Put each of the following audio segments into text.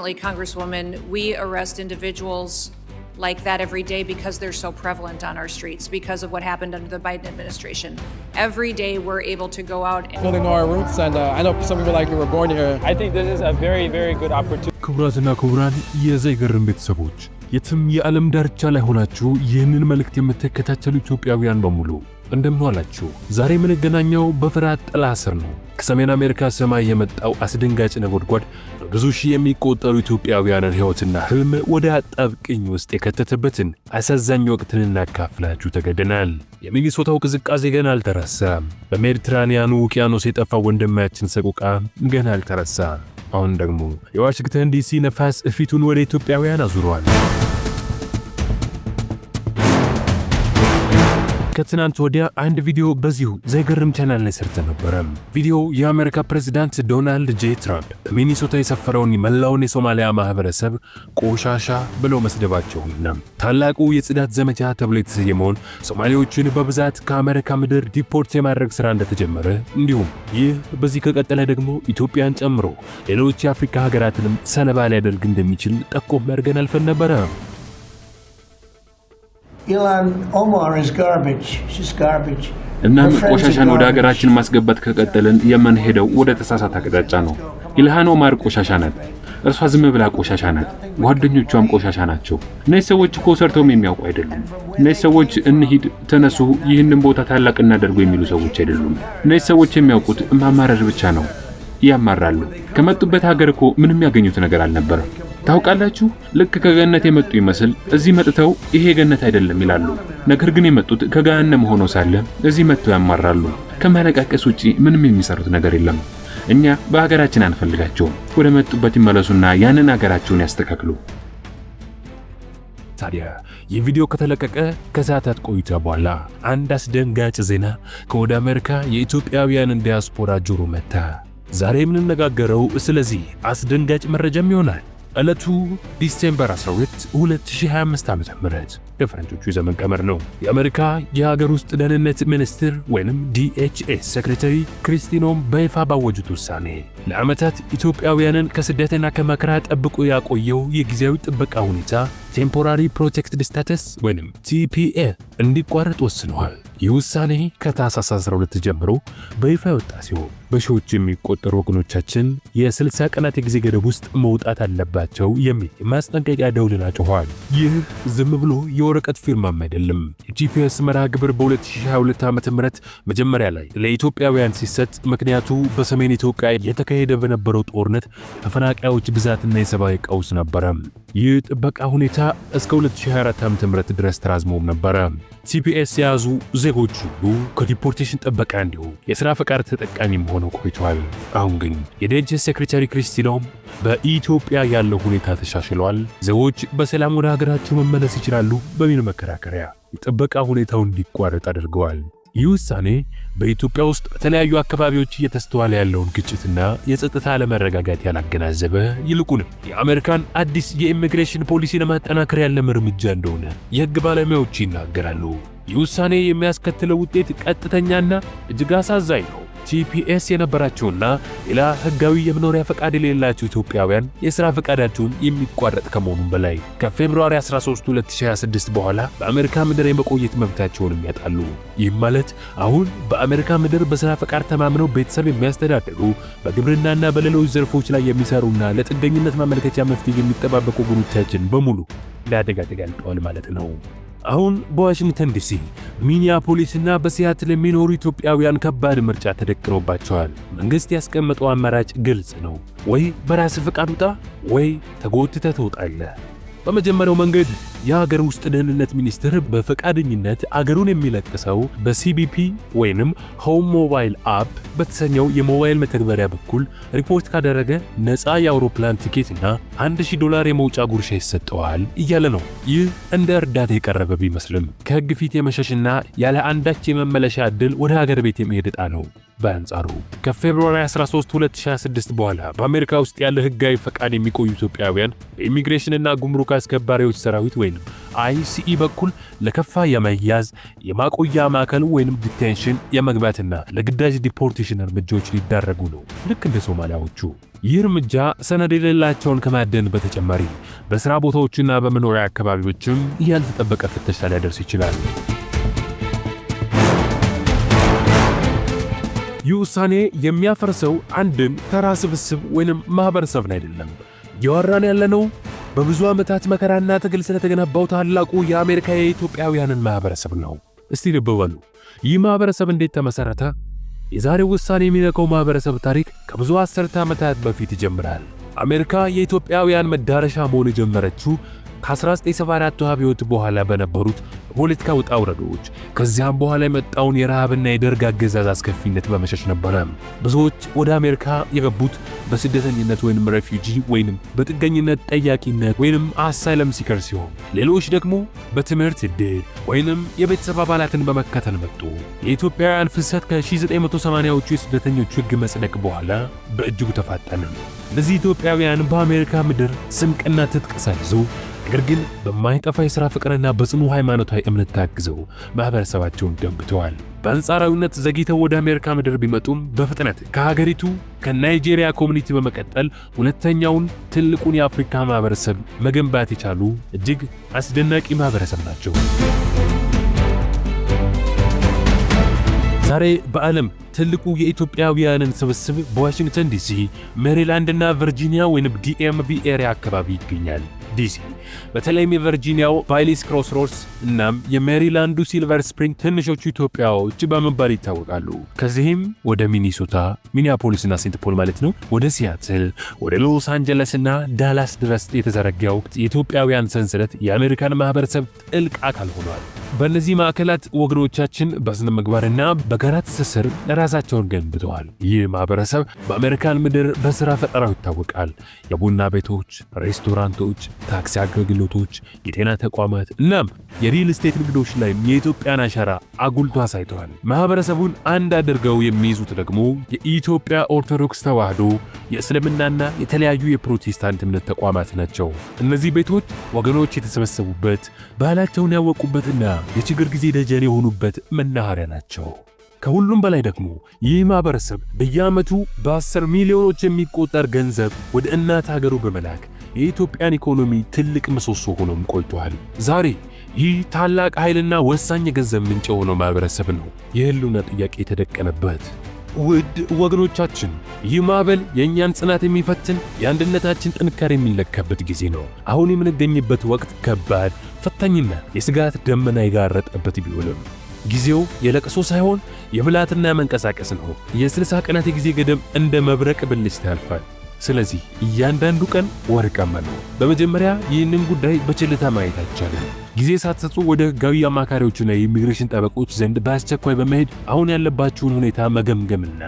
Congresswoman, we arrest individuals like that every day because they're so prevalent on our streets because of what happened under the Biden administration. Every day we're able to go out and really know our roots, and I know some people like we were born here. I think this is a very, very good opportunity. ክቡራትና ክቡራን የዘይገርም ቤተሰቦች የትም የዓለም ዳርቻ ላይ ሆናችሁ ይህንን መልእክት የምትከታተሉ ኢትዮጵያውያን በሙሉ እንደምን ዋላችሁ? ዛሬ የምንገናኘው በፍርሃት ጥላ ስር ነው። ከሰሜን አሜሪካ ሰማይ የመጣው አስደንጋጭ ነጎድጓድ ብዙ ሺህ የሚቆጠሩ ኢትዮጵያውያንን ሕይወትና ህልም ወደ አጣብቅኝ ውስጥ የከተተበትን አሳዛኝ ወቅትን እናካፍላችሁ ተገደናል። የሚኒሶታው ቅዝቃዜ ገና አልተረሳም። በሜዲትራኒያኑ ውቅያኖስ የጠፋው ወንድማችን ሰቆቃ ገና አልተረሳም። አሁን ደግሞ የዋሽንግተን ዲሲ ነፋስ ፊቱን ወደ ኢትዮጵያውያን አዙሯል። ከትናንት ወዲያ አንድ ቪዲዮ በዚሁ ዘይገርም ቻናል ላይ ሰርተ ነበር። ቪዲዮው የአሜሪካ ፕሬዝዳንት ዶናልድ ጄ ትራምፕ በሚኒሶታ የሰፈረውን መላውን የሶማሊያ ማህበረሰብ ቆሻሻ ብለው መስደባቸውና ታላቁ የጽዳት ዘመቻ ተብሎ የተሰየመውን ሶማሌዎችን በብዛት ከአሜሪካ ምድር ዲፖርት የማድረግ ሥራ እንደተጀመረ እንዲሁም ይህ በዚህ ከቀጠለ ደግሞ ኢትዮጵያን ጨምሮ ሌሎች የአፍሪካ ሀገራትንም ሰለባ ሊያደርግ እንደሚችል ጠቆም አድርገን አልፈን ነበር። Ilhan Omar is garbage. She's garbage. እናም ቆሻሻን ወደ ሀገራችን ማስገባት ከቀጠልን የምንሄደው ወደ ተሳሳተ አቅጣጫ ነው። ኢልሃን ኦማር ቆሻሻ ናት። እርሷ ዝም ብላ ቆሻሻ ናት። ጓደኞቿም ቆሻሻ ናቸው። እነዚህ ሰዎች እኮ ሰርተውም የሚያውቁ አይደሉም። እነዚህ ሰዎች እንሂድ፣ ተነሱ፣ ይህንን ቦታ ታላቅ እናደርጉ የሚሉ ሰዎች አይደሉም። እነዚህ ሰዎች የሚያውቁት ማማረር ብቻ ነው። ያማራሉ። ከመጡበት ሀገር እኮ ምንም ያገኙት ነገር አልነበረም። ታውቃላችሁ፣ ልክ ከገነት የመጡ ይመስል እዚህ መጥተው ይሄ ገነት አይደለም ይላሉ። ነገር ግን የመጡት ከገሃነም ሆኖ ሳለ እዚህ መጥተው ያማራሉ። ከመለቃቀስ ውጪ ምንም የሚሰሩት ነገር የለም። እኛ በሀገራችን አንፈልጋቸውም። ወደ መጡበት ይመለሱና ያንን ሀገራቸውን ያስተካክሉ። ታዲያ ይህ ቪዲዮ ከተለቀቀ ከሰዓታት ቆይታ በኋላ አንድ አስደንጋጭ ዜና ከወደ አሜሪካ የኢትዮጵያውያን ዲያስፖራ ጆሮ መታ። ዛሬ የምንነጋገረው ስለዚህ አስደንጋጭ መረጃም ይሆናል። ዕለቱ ዲሴምበር 12 2025 ዓ.ም የፈረንጆቹ የዘመን ቀመር ነው። የአሜሪካ የሀገር ውስጥ ደህንነት ሚኒስትር ወይንም DHS ሴክሬታሪ ክሪስቲ ኖም በይፋ ባወጁት ውሳኔ ለዓመታት ኢትዮጵያውያንን ከስደትና ከመከራ ጠብቆ ያቆየው የጊዜያዊ ጥበቃ ሁኔታ ቴምፖራሪ ፕሮቴክትድ ስታተስ ወይንም TPS እንዲቋረጥ ወስነዋል። ይህ ውሳኔ ከታህሳስ 12 ጀምሮ በይፋ የወጣ ሲሆን በሺዎች የሚቆጠሩ ወገኖቻችን የ60 ቀናት የጊዜ ገደብ ውስጥ መውጣት አለባቸው የሚል ማስጠንቀቂያ ደውልን አጭኋል። ይህ ዝም ብሎ የወረቀት ፊርማም አይደለም። የቲፒኤስ መርሃ ግብር በ2022 ዓ.ም መጀመሪያ ላይ ለኢትዮጵያውያን ሲሰጥ ምክንያቱ በሰሜን ኢትዮጵያ የተካሄደ በነበረው ጦርነት ተፈናቃዮች ብዛትና የሰብአዊ ቀውስ ነበረ። ይህ ጥበቃ ሁኔታ እስከ 2024 ዓ.ም ድረስ ተራዝሞም ነበረ። TPS የያዙ ዜጎች ሁሉ ከዲፖርቴሽን ጥበቃ እንዲሁም የሥራ ፈቃድ ተጠቃሚም ሆነው ቆይተዋል። አሁን ግን የDHS ሴክሬታሪ ክሪስቲ ኖም በኢትዮጵያ ያለው ሁኔታ ተሻሽሏል፣ ዜጎች በሰላም ወደ ሀገራቸው መመለስ ይችላሉ በሚል መከራከሪያ የጥበቃ ሁኔታው እንዲቋረጥ አድርገዋል። ይህ ውሳኔ በኢትዮጵያ ውስጥ በተለያዩ አካባቢዎች እየተስተዋለ ያለውን ግጭትና የጸጥታ አለመረጋጋት ያላገናዘበ ይልቁንም የአሜሪካን አዲስ የኢሚግሬሽን ፖሊሲ ለማጠናከር ያለም እርምጃ እንደሆነ የሕግ ባለሙያዎች ይናገራሉ። ይህ ውሳኔ የሚያስከትለው ውጤት ቀጥተኛና እጅግ አሳዛኝ ነው። TPS የነበራቸውና ሌላ ሕጋዊ የመኖሪያ ፈቃድ የሌላቸው ኢትዮጵያውያን የሥራ ፈቃዳቸውን የሚቋረጥ ከመሆኑም በላይ ከፌብሩዋሪ 13 2026 በኋላ በአሜሪካ ምድር የመቆየት መብታቸውን ያጣሉ። ይህም ማለት አሁን በአሜሪካ ምድር በሥራ ፈቃድ ተማምነው ቤተሰብ የሚያስተዳድሩ በግብርናና በሌሎች ዘርፎች ላይ የሚሰሩና ለጥገኝነት ማመልከቻ መፍትሄ የሚጠባበቁ ወገኖቻችን በሙሉ ለአደጋ ተጋልጠዋል ማለት ነው። አሁን በዋሽንግተን ዲሲ፣ ሚኒያፖሊስና በሲያትል የሚኖሩ ኢትዮጵያውያን ከባድ ምርጫ ተደቅኖባቸዋል። መንግሥት ያስቀመጠው አማራጭ ግልጽ ነው። ወይ በራስ ፈቃድ ውጣ ወይ ተጎትተህ ትወጣለህ። በመጀመሪያው መንገድ የሀገር ውስጥ ደህንነት ሚኒስትር በፈቃደኝነት አገሩን የሚለቅሰው በሲቢፒ ወይንም ሆም ሞባይል አፕ በተሰኘው የሞባይል መተግበሪያ በኩል ሪፖርት ካደረገ ነፃ የአውሮፕላን ቲኬትና $1000 የመውጫ ጉርሻ ይሰጠዋል እያለ ነው። ይህ እንደ እርዳታ የቀረበ ቢመስልም ከሕግ ፊት የመሸሽና ያለ አንዳች የመመለሻ ዕድል ወደ ሀገር ቤት የመሄድ ዕጣ ነው። በአንጻሩ ከፌብሩዋሪ 13 2026 በኋላ በአሜሪካ ውስጥ ያለ ሕጋዊ ፈቃድ የሚቆዩ ኢትዮጵያውያን በኢሚግሬሽንና ጉምሩክ አስከባሪዎች ሰራዊት ወይ ወይም ICE በኩል ለከፋ የመያዝ የማቆያ ማዕከል ወይም ዲቴንሽን የመግባትና ለግዳጅ ዲፖርቴሽን እርምጃዎች ሊዳረጉ ነው፣ ልክ እንደ ሶማሊያዎቹ። ይህ እርምጃ ሰነድ የሌላቸውን ከማደን በተጨማሪ በሥራ ቦታዎችና በመኖሪያ አካባቢዎችም ያልተጠበቀ ፍተሻ ሊያደርስ ይችላል። ይህ ውሳኔ የሚያፈርሰው አንድን ተራ ስብስብ ወይም ማህበረሰብን አይደለም። እያወራን ያለነው በብዙ ዓመታት መከራና ትግል ስለተገነባው ታላቁ የአሜሪካ የኢትዮጵያውያንን ማህበረሰብ ነው። እስቲ ልብ በሉ፣ ይህ ማህበረሰብ እንዴት ተመሰረተ? የዛሬው ውሳኔ የሚነካው ማህበረሰብ ታሪክ ከብዙ አስርተ ዓመታት በፊት ይጀምራል። አሜሪካ የኢትዮጵያውያን መዳረሻ መሆን የጀመረችው ከ1974 አብዮት በኋላ በነበሩት ፖለቲካ ውጣ ውረዶች ከዚያም በኋላ የመጣውን የረሃብና የደርግ አገዛዝ አስከፊነት በመሸሽ ነበረ። ብዙዎች ወደ አሜሪካ የገቡት በስደተኝነት ወይንም ሬፊውጂ ወይንም በጥገኝነት ጠያቂነት ወይንም አሳይለም ሲከር ሲሆን፣ ሌሎች ደግሞ በትምህርት ዕድል ወይንም የቤተሰብ አባላትን በመከተል መጡ። የኢትዮጵያውያን ፍልሰት ከ1980ዎቹ የስደተኞች ሕግ መጽደቅ በኋላ በእጅጉ ተፋጠነ። እነዚህ ኢትዮጵያውያን በአሜሪካ ምድር ስንቅና ትጥቅ ሳይዙ ነገር ግን በማይጠፋ የሥራ ፍቅርና በጽኑ ሃይማኖታዊ እምነት ታግዘው ማህበረሰባቸውን ገንብተዋል። በአንጻራዊነት ዘግይተው ወደ አሜሪካ ምድር ቢመጡም በፍጥነት ከሀገሪቱ ከናይጄሪያ ኮሚኒቲ በመቀጠል ሁለተኛውን ትልቁን የአፍሪካ ማህበረሰብ መገንባት የቻሉ እጅግ አስደናቂ ማህበረሰብ ናቸው። ዛሬ በዓለም ትልቁ የኢትዮጵያውያንን ስብስብ በዋሽንግተን ዲሲ፣ ሜሪላንድና ቨርጂኒያ ወይም DMV ኤሪያ አካባቢ ይገኛል። ዲሲ በተለይም የቨርጂኒያው ቫይሊስ ክሮስሮድስ እናም የሜሪላንዱ ሲልቨር ስፕሪንግ ትንሾቹ ኢትዮጵያዎች በመባል ይታወቃሉ። ከዚህም ወደ ሚኒሶታ፣ ሚኒያፖሊስና ሴንት ፖል ማለት ነው፣ ወደ ሲያትል፣ ወደ ሎስ አንጀለስና ዳላስ ድረስ የተዘረጋው የኢትዮጵያውያን ሰንሰለት የአሜሪካን ማህበረሰብ ጥልቅ አካል ሆኗል። በእነዚህ ማዕከላት ወገኖቻችን በስነ ምግባርና በጋራ ትስስር ራሳቸውን ገንብተዋል። ይህ ማህበረሰብ በአሜሪካን ምድር በሥራ ፈጠራው ይታወቃል። የቡና ቤቶች፣ ሬስቶራንቶች፣ ታክሲ አገልግሎቶች፣ የጤና ተቋማት እናም የሪል ስቴት ንግዶች ላይ የኢትዮጵያን አሻራ አጉልቶ አሳይተዋል። ማህበረሰቡን አንድ አድርገው የሚይዙት ደግሞ የኢትዮጵያ ኦርቶዶክስ ተዋሕዶ፣ የእስልምናና የተለያዩ የፕሮቴስታንት እምነት ተቋማት ናቸው። እነዚህ ቤቶች ወገኖች የተሰበሰቡበት፣ ባህላቸውን ያወቁበትና የችግር ጊዜ ደጀን የሆኑበት መናኸሪያ ናቸው። ከሁሉም በላይ ደግሞ ይህ ማህበረሰብ በየዓመቱ በ10 ሚሊዮኖች የሚቆጠር ገንዘብ ወደ እናት ሀገሩ በመላክ የኢትዮጵያን ኢኮኖሚ ትልቅ ምሰሶ ሆኖም ቆይቷል። ዛሬ ይህ ታላቅ ኃይልና ወሳኝ የገንዘብ ምንጭ የሆነው ማህበረሰብ ነው የህልውና ጥያቄ የተደቀነበት። ውድ ወገኖቻችን፣ ይህ ማዕበል የእኛን ጽናት የሚፈትን የአንድነታችን ጥንካሬ የሚለካበት ጊዜ ነው። አሁን የምንገኝበት ወቅት ከባድ ፈታኝና የስጋት ደመና የጋረጠበት ቢሆንም ጊዜው የለቅሶ ሳይሆን የብልሃትና መንቀሳቀስ ነው። የ60 ቀናት የጊዜ ገደብ እንደ መብረቅ ብልጭታ ያልፋል። ስለዚህ እያንዳንዱ ቀን ወርቃማ ነው። በመጀመሪያ ይህንን ጉዳይ በችልታ ማየት አይቻልም። ጊዜ ሳትሰጡ ወደ ህጋዊ አማካሪዎችና የኢሚግሬሽን ጠበቆች ዘንድ በአስቸኳይ በመሄድ አሁን ያለባችሁን ሁኔታ መገምገምና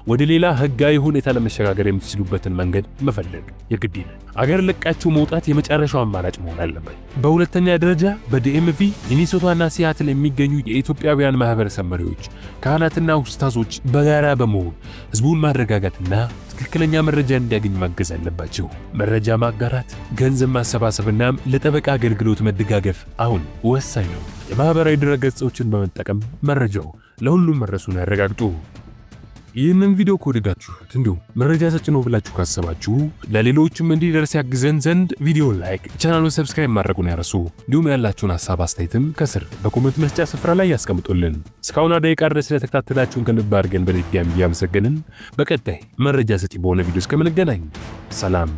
ወደ ሌላ ህጋዊ ሁኔታ ለመሸጋገር የምትችሉበትን መንገድ መፈለግ የግድ ይላል። አገር ለቃችሁ መውጣት የመጨረሻው አማራጭ መሆን አለበት። በሁለተኛ ደረጃ በዲኤምቪ ሚኒሶታና ሲያትል የሚገኙ የኢትዮጵያውያን ማህበረሰብ መሪዎች፣ ካህናትና ኡስታዞች በጋራ በመሆን ህዝቡን ማረጋጋትና ትክክለኛ መረጃ እንዲያገኝ ማገዝ አለባቸው። መረጃ ማጋራት፣ ገንዘብ ማሰባሰብና ለጠበቃ አገልግሎት መደጋገፍ አሁን ወሳኝ ነው። የማህበራዊ ድረገጾችን በመጠቀም መረጃው ለሁሉም መድረሱን ያረጋግጡ። ይህንን ቪዲዮ ከወደዳችሁት እንዲሁም መረጃ ሰጭ ነው ብላችሁ ካሰባችሁ ለሌሎችም እንዲደርስ ያግዘን ዘንድ ቪዲዮ ላይክ፣ ቻናሉን ሰብስክራይብ ማድረጉን ያረሱ። እንዲሁም ያላችሁን ሐሳብ አስተያየትም ከስር በኮሜንት መስጫ ስፍራ ላይ ያስቀምጡልን። እስካሁን ደቂቃ ድረስ ስለተከታተላችሁን ከልብ አድርገን በድጋሚ እያመሰገንን በቀጣይ መረጃ ሰጪ በሆነ ቪዲዮ እስከምንገናኝ ሰላም።